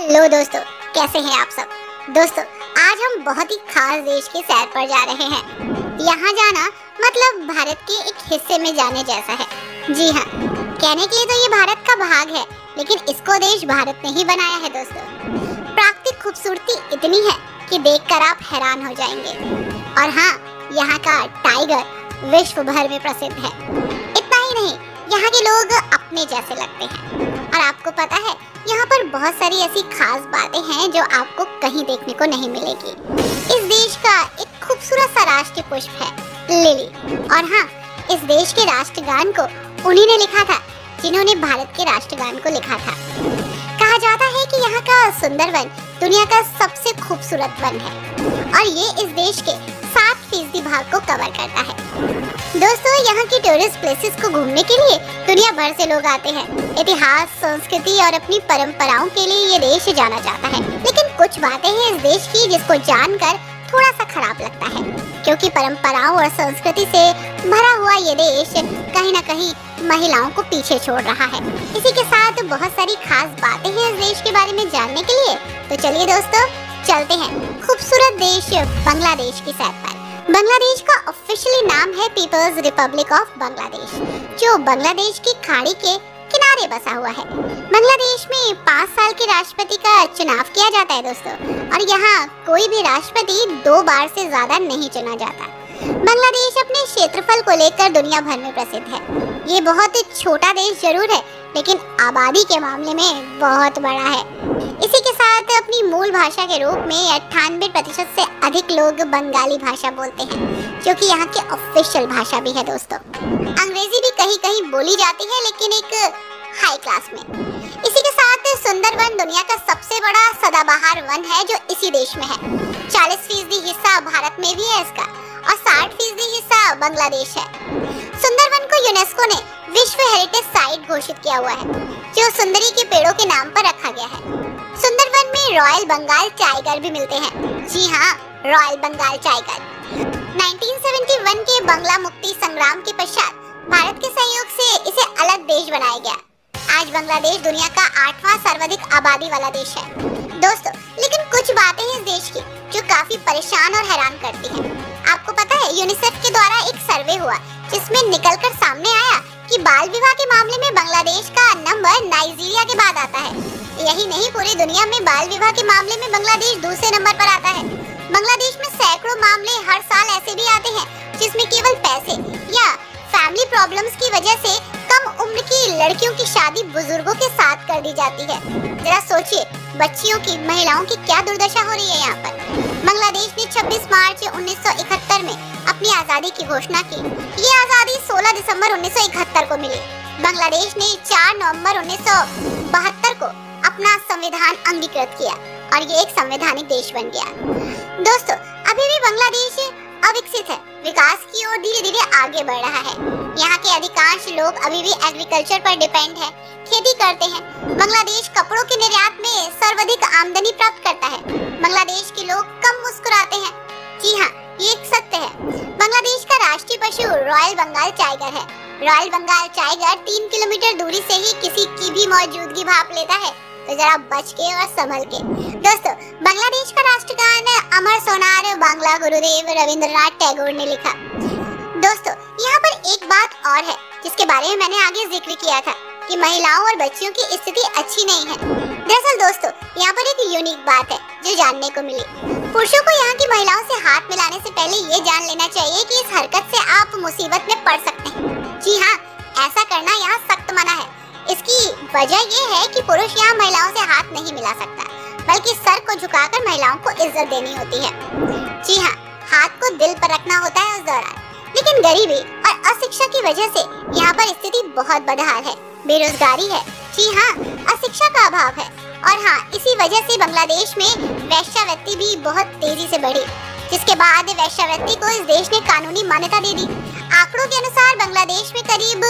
Hello दोस्तों, कैसे हैं आप सब। दोस्तों, आज हम बहुत ही खास देश के सैर पर जा रहे हैं। यहाँ जाना मतलब भारत के एक हिस्से में जाने जैसा है। जी हाँ, कहने के लिए तो ये भारत का भाग है, लेकिन इसको देश भारत ने ही बनाया है। दोस्तों, प्राकृतिक खूबसूरती इतनी है कि देखकर आप हैरान हो जाएंगे। और हाँ, यहाँ का टाइगर विश्व भर में प्रसिद्ध है। इतना ही नहीं, यहाँ के लोग अपने जैसे लगते हैं। और आपको पता है, यहाँ पर बहुत सारी ऐसी खास बातें हैं जो आपको कहीं देखने को नहीं मिलेगी। इस देश का एक खूबसूरत सा राष्ट्रीय पुष्प है लिली। और हाँ, इस देश के राष्ट्रगान को उन्हीं ने लिखा था जिन्होंने भारत के राष्ट्रगान को लिखा था। कहा जाता है कि यहाँ का सुंदरवन दुनिया का सबसे खूबसूरत वन है और ये इस देश के 7% भाग को कवर करता है। दोस्तों, यहाँ की टूरिस्ट प्लेसेस को घूमने के लिए दुनिया भर से लोग आते हैं। इतिहास, संस्कृति और अपनी परंपराओं के लिए ये देश जाना जाता है। लेकिन कुछ बातें हैं इस देश की जिसको जानकर थोड़ा सा खराब लगता है, क्योंकि परंपराओं और संस्कृति से भरा हुआ ये देश कहीं न कहीं महिलाओं को पीछे छोड़ रहा है। इसी के साथ बहुत सारी खास बातें हैं इस देश के बारे में जानने के लिए। तो चलिए दोस्तों, चलते हैं खूबसूरत देश बांग्लादेश की सैर पर। बांग्लादेश का ऑफिशियली नाम है पीपल्स रिपब्लिक ऑफ बांग्लादेश, जो बांग्लादेश की खाड़ी के किनारे बसा हुआ है। बांग्लादेश में 5 साल के राष्ट्रपति का चुनाव किया जाता है दोस्तों, और यहाँ कोई भी राष्ट्रपति 2 बार से ज्यादा नहीं चुना जाता। बांग्लादेश अपने क्षेत्रफल को लेकर दुनिया भर में प्रसिद्ध है। ये बहुत छोटा देश जरूर है, लेकिन आबादी के मामले में बहुत बड़ा है। इसी के साथ अपनी मूल भाषा के रूप में 98% से अधिक लोग बंगाली भाषा बोलते हैं, जो कि यहाँ की ऑफिशियल भाषा भी है। दोस्तों, अंग्रेजी भी कहीं कहीं बोली जाती है, लेकिन एक हाई क्लास में। इसी के साथ सुंदरवन दुनिया का सबसे बड़ा सदाबहार वन है, जो इसी देश में है। 40% हिस्सा भारत में भी है इसका, और 60% हिस्सा बांग्लादेश है। सुंदरवन को यूनेस्को ने विश्व हेरिटेज साइट घोषित किया हुआ है, जो सुंदरी के पेड़ों के नाम पर रखा गया है। सुंदरवन में रॉयल बंगाल टाइगर भी मिलते हैं। जी हाँ, रॉयल बंगाल टाइगर। 1971 के बंगला मुक्ति संग्राम के पश्चात भारत के सहयोग से इसे अलग देश बनाया गया। आज बांग्लादेश दुनिया का 8वां सर्वाधिक आबादी वाला देश है। दोस्तों, लेकिन कुछ बातें हैं इस देश की जो काफी परेशान और हैरान करती हैं। आपको पता है, यूनिसेफ के द्वारा एक सर्वे हुआ जिसमें निकलकर सामने आया कि बाल विवाह के मामले में बांग्लादेश का नंबर नाइजीरिया के बाद आता है। यही नहीं, पूरी दुनिया में बाल विवाह के मामले में बांग्लादेश दूसरे नंबर पर आता है। बांग्लादेश में सैकड़ों मामले हर साल ऐसे भी आते हैं जिसमें केवल पैसे या फैमिली प्रॉब्लम्स की वजह से कम उम्र की लड़कियों की शादी बुजुर्गों के साथ कर दी जाती है। जरा सोचिए, बच्चियों की, महिलाओं की क्या दुर्दशा हो रही है यहाँ पर। बांग्लादेश ने 26 मार्च 1971 में अपनी आजादी की घोषणा की। ये आजादी 16 दिसंबर 1971 को मिली। बांग्लादेश ने 4 नवंबर 1972 को अपना संविधान अंगीकृत किया और ये एक संवैधानिक देश बन गया। दोस्तों, अभी भी बांग्लादेश अविकसित है, विकास की ओर धीरे धीरे आगे बढ़ रहा है। यहाँ के अधिकांश लोग अभी भी एग्रीकल्चर पर डिपेंड है, खेती करते हैं। बांग्लादेश कपड़ों के निर्यात में सर्वाधिक आमदनी प्राप्त करता है। बांग्लादेश के लोग कम मुस्कुराते हैं। जी हाँ, ये एक सत्य है। बांग्लादेश का राष्ट्रीय पशु रॉयल बंगाल टाइगर है। रॉयल बंगाल टाइगर 3 किलोमीटर दूरी से ही किसी की भी मौजूदगी भाप लेता है, तो जरा बच के और संभल के। दोस्तों, बांग्लादेश का राष्ट्रगान अमर सोनार बांग्ला गुरुदेव रविंद्रनाथ टैगोर ने लिखा। दोस्तों, यहाँ पर एक बात और है जिसके बारे में मैंने आगे जिक्र किया था कि महिलाओं और बच्चियों की स्थिति अच्छी नहीं है। दरअसल दोस्तों, यहाँ पर एक यूनिक बात है जो जानने को मिली। पुरुषों को यहाँ की महिलाओं से हाथ मिलाने से पहले ये जान लेना चाहिए कि इस हरकत से आप मुसीबत में पड़ सकते हैं। जी हाँ, ऐसा करना यहाँ सख्त मना है। इसकी वजह ये है कि पुरुष यहाँ महिलाओं से हाथ नहीं मिला सकता, बल्कि सर को झुकाकर महिलाओं को इज्जत देनी होती है। जी हाँ, हाथ को दिल पर रखना होता है उस दौरान। लेकिन गरीबी और अशिक्षा की वजह से यहाँ पर स्थिति बहुत बदहाल है। बेरोजगारी है, जी हाँ, अशिक्षा का अभाव है। और हाँ, इसी वजह से बांग्लादेश में वेश्यावृत्ति भी बहुत तेजी से बढ़ी, जिसके बाद वेश्यावृत्ति को इस देश ने कानूनी मान्यता दे दी। आंकड़ों के अनुसार बांग्लादेश में करीब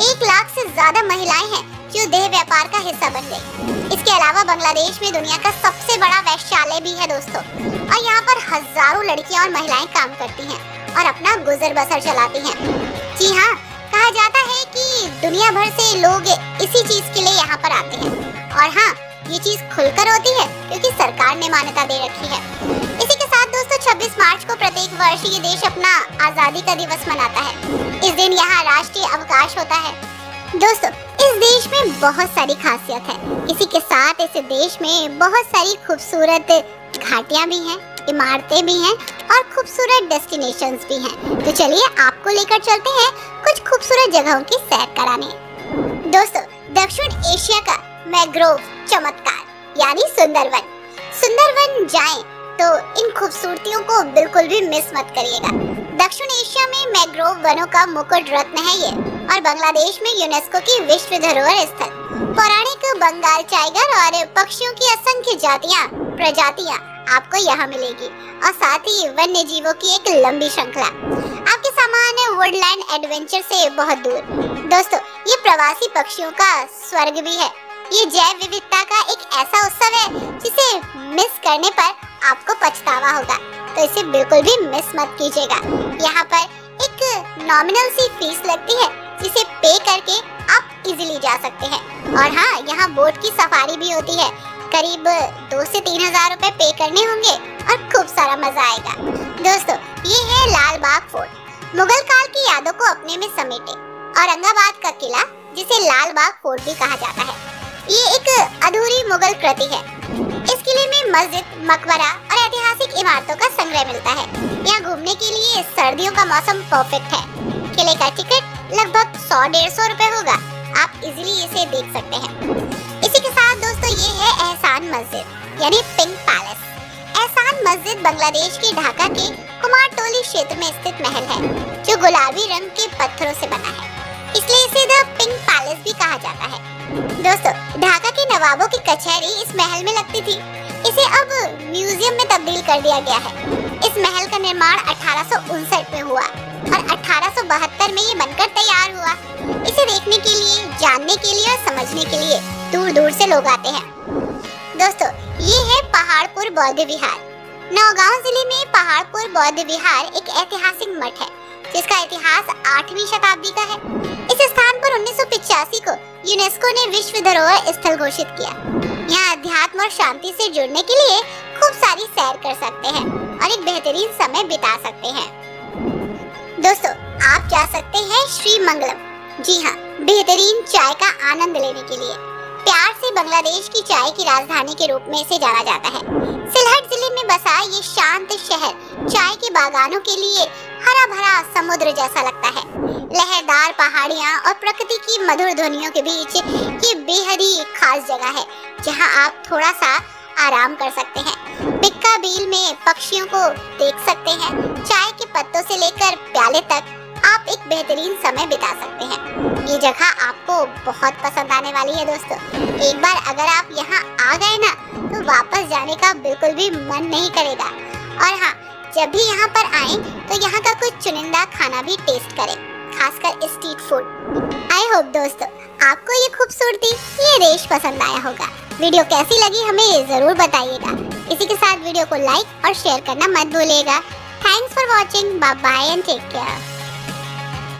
1 लाख से ज्यादा महिलाएं हैं जो देह व्यापार का हिस्सा बन गई। इसके अलावा बांग्लादेश में दुनिया का सबसे बड़ा वेश्यालय भी है दोस्तों, और यहाँ पर हजारों लड़कियां और महिलाएं काम करती हैं और अपना गुजर बसर चलाती हैं। जी हाँ, कहा जाता है कि दुनिया भर से लोग इसी चीज के लिए यहाँ पर आते हैं। और हाँ, ये चीज खुलकर होती है क्योंकि सरकार ने मान्यता दे रखी है। इसी के साथ दोस्तों 26 मार्च को प्रत्येक वर्ष ये देश अपना आजादी का दिवस मनाता है। इस दिन यहाँ राष्ट्रीय अवकाश होता है। दोस्तों इस देश में बहुत सारी खासियत है। इसी के साथ इस देश में बहुत सारी खूबसूरत घाटियां भी हैं, इमारतें भी हैं और खूबसूरत डेस्टिनेशंस भी हैं। तो चलिए आपको लेकर चलते हैं कुछ खूबसूरत जगहों की सैर कराने। दोस्तों दक्षिण एशिया का मैंग्रोव चमत्कार यानी सुंदरवन। सुंदरवन जाएं तो इन खूबसूरतियों को बिल्कुल भी मिस मत करिएगा। दक्षिण एशिया में मैंग्रोव वनों का मुकुट रत्न है ये, और बांग्लादेश में यूनेस्को की विश्व धरोहर स्थल। पौराणिक बंगाल टाइगर और पक्षियों की असंख्य प्रजातियां आपको यहाँ मिलेगी, और साथ ही वन्य जीवों की एक लंबी श्रृंखला। आपके सामान है वुडलैंड एडवेंचर से बहुत दूर। दोस्तों ये प्रवासी पक्षियों का स्वर्ग भी है। ये जैव विविधता का एक ऐसा उत्सव है जिसे मिस करने पर आपको पछतावा होगा, तो इसे बिल्कुल भी मिस मत कीजिएगा। यहाँ पर एक नॉमिनल सी फीस लगती है जिसे पे करके आप इजीली जा सकते हैं। और हाँ, यहाँ बोट की सफारी भी होती है। करीब 2 से 3 हजार रुपए पे करने होंगे और खूब सारा मजा आएगा। दोस्तों ये है लाल बाग फोर्ट। मुगल काल की यादों को अपने में समेटे औरंगाबाद का किला, जिसे लाल बाग फोर्ट भी कहा जाता है, ये एक अधूरी मुगल कृति है। इस किले में मस्जिद, मकबरा और ऐतिहासिक इमारतों का संग्रह मिलता है। यहाँ घूमने के लिए सर्दियों का मौसम परफेक्ट है। किले का टिकट लगभग 100-150 रुपए होगा। आप इजीली इसे देख सकते हैं। इसी के साथ दोस्तों ये है एहसान मस्जिद यानी पिंक पैलेस। एहसान मस्जिद बांग्लादेश के ढाका के कुमारटोली क्षेत्र में स्थित महल है, जो गुलाबी रंग के पत्थरों से बना है, इसलिए इसे द पिंक पैलेस भी कहा जाता है। दोस्तों ढाका के नवाबों की कचहरी इस महल में लगती थी। इसे अब म्यूजियम में तब्दील कर दिया गया है। इस महल का निर्माण 1859 में हुआ और 1872 में ये बनकर तैयार हुआ। इसे देखने के लिए, जानने के लिए और समझने के लिए दूर दूर से लोग आते हैं। दोस्तों ये है पहाड़पुर बौद्ध विहार। नौगांव जिले में पहाड़पुर बौद्ध विहार एक ऐतिहासिक मठ है, जिसका इतिहास 8वीं शताब्दी का है। इस स्थान पर 1985 को यूनेस्को ने विश्व धरोहर स्थल घोषित किया। यहाँ अध्यात्म और शांति से जुड़ने के लिए खूब सारी सैर कर सकते हैं और एक बेहतरीन समय बिता सकते हैं। दोस्तों आप जा सकते हैं श्री मंगलम। जी हाँ, बेहतरीन चाय का आनंद लेने के लिए। प्यार से बांग्लादेश की चाय की राजधानी के रूप में इसे जाना जाता है। सिलहट जिले में बसा ये शांत शहर चाय के बागानों के लिए हरा भरा समुद्र जैसा लगता है। लहरदार पहाड़ियाँ और प्रकृति की मधुर ध्वनियों के बीच ये बेहद ही खास जगह है, जहाँ आप थोड़ा सा आराम कर सकते हैं। बिक्का बील में पक्षियों को देख सकते हैं। चाय के पत्तों से लेकर प्याले तक आप एक बेहतरीन समय बिता सकते हैं। ये जगह आपको बहुत पसंद आने वाली है दोस्तों। एक बार अगर आप यहाँ आ गए ना, तो वापस जाने का बिल्कुल भी मन नहीं करेगा। और हाँ, जब भी यहाँ पर आएं तो यहाँ का कुछ चुनिंदा खाना भी टेस्ट करें, खासकर स्ट्रीट फूड। आई होप दोस्तों आपको ये खूबसूरती, ये देश पसंद आया होगा। वीडियो कैसी लगी हमें जरूर बताइएगा। इसी के साथ वीडियो को लाइक और शेयर करना मत भूलिएगा। Thanks for watching. Bye bye and take care.